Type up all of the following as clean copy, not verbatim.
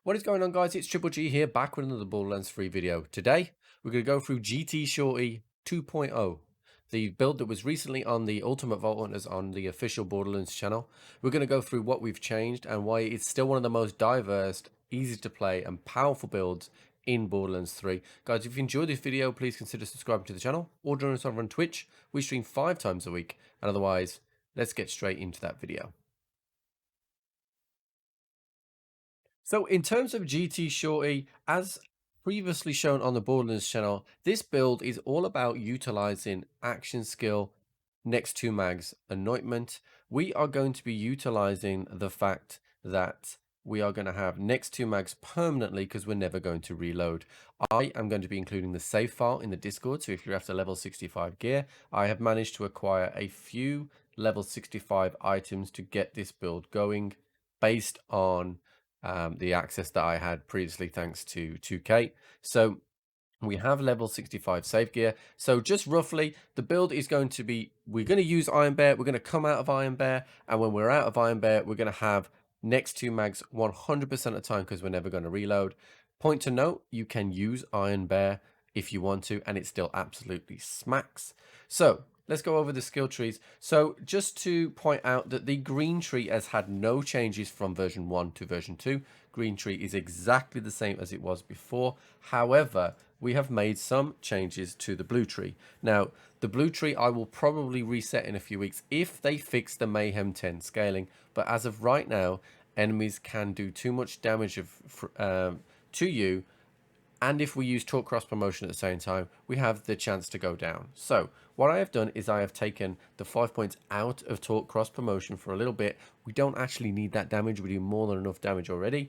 What is going on, guys? It's Triple G here, back with another Borderlands 3 video. Today, we're going to go through GT-Shorty 2.0, the build that was recently on the Ultimate Vault Hunters on the official Borderlands channel. We're going to go through what we've changed and why it's still one of the most diverse, easy to play, and powerful builds in Borderlands 3. Guys, if you enjoyed this video, please consider subscribing to the channel or join us over on Twitch. We stream 5 times a week, and otherwise, let's get straight into that video. So in terms of GT-Shorty, as previously shown on the Borderlands channel, this build is all about utilizing action skill, next to mags anointment. We are going to be utilizing the fact that we are going to have next to mags permanently because we're never going to reload. I am going to be including the save file in the Discord, so if you're after level 65 gear, I have managed to acquire a few level 65 items to get this build going based on the access that I had previously thanks to 2K. So we have level 65 save gear. So just roughly, the build is going to be, we're going to use Iron Bear, we're going to come out of Iron Bear, and when we're out of Iron Bear, we're going to have next to mags 100% of the time because we're never going to reload. Point to note, you can use Iron Bear if you want to, and it still absolutely smacks. So let's go over the skill trees. So just to point out that the green tree has had no changes from version 1 to version 2. Green tree is exactly the same as it was before. However, we have made some changes to the blue tree. Now, the blue tree I will probably reset in a few weeks if they fix the Mayhem 10 scaling. But as of right now, enemies can do too much damage to you, and if we use torque cross promotion at the same time, we have the chance to go down. So what I have done is I have taken the 5 points out of torque cross promotion for a little bit. We don't actually need that damage. We do more than enough damage already.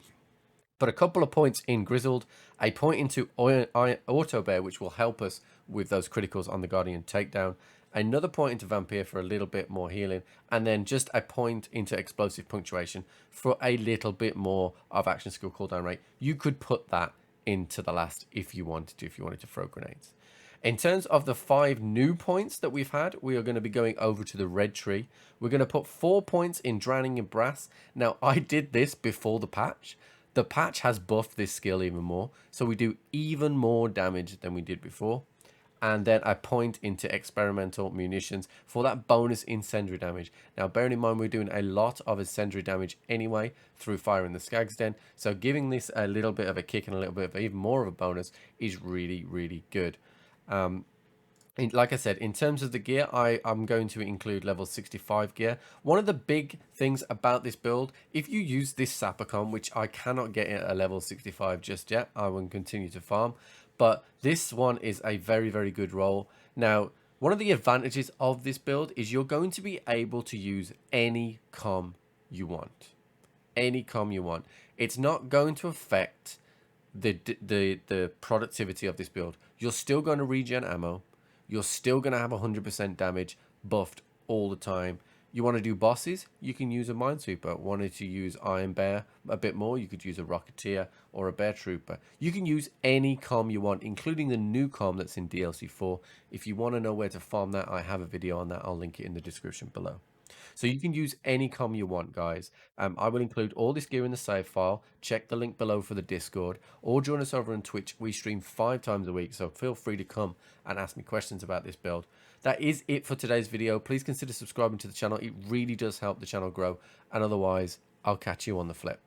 But a couple of points in Grizzled, a point into Auto Bear, which will help us with those criticals on the Guardian takedown, another point into Vampire for a little bit more healing, and then just a point into Explosive Punctuation for a little bit more of action skill cooldown rate. You could put that into the last if you wanted to throw grenades. In terms of the 5 new points that we've had, we are going to be going over to the red tree. We're going to put 4 points in Drowning in Brass. Now, I did this before the patch. The patch has buffed this skill even more, so we do even more damage than we did before. And then I point into Experimental Munitions for that bonus incendiary damage. Now, bearing in mind we're doing a lot of incendiary damage anyway through Fire in the Skag's Den, so giving this a little bit of a kick and a little bit of even more of a bonus is really, really good. Like I said, in terms of the gear, I'm going to include level 65 gear. One of the big things about this build, if you use this Sappercon, which I cannot get at a level 65 just yet, I will continue to farm, but this one is a very, very good roll. Now, one of the advantages of this build is you're going to be able to use any comm you want. Any comm you want. It's not going to affect the productivity of this build. You're still going to regen ammo. You're still going to have 100% damage buffed all the time. You want to do bosses? You can use a Minesweeper. Wanted to use Iron Bear a bit more? You could use a Rocketeer or a Bear Trooper. You can use any comm you want, including the new comm that's in DLC4. If you want to know where to farm that, I have a video on that. I'll link it in the description below. So you can use any comm you want, guys. I will include all this gear in the save file. Check the link below for the Discord, or join us over on Twitch. We stream 5 times a week, so feel free to come and ask me questions about this build. That is it for today's video. Please consider subscribing to the channel. It really does help the channel grow. And otherwise, I'll catch you on the flip.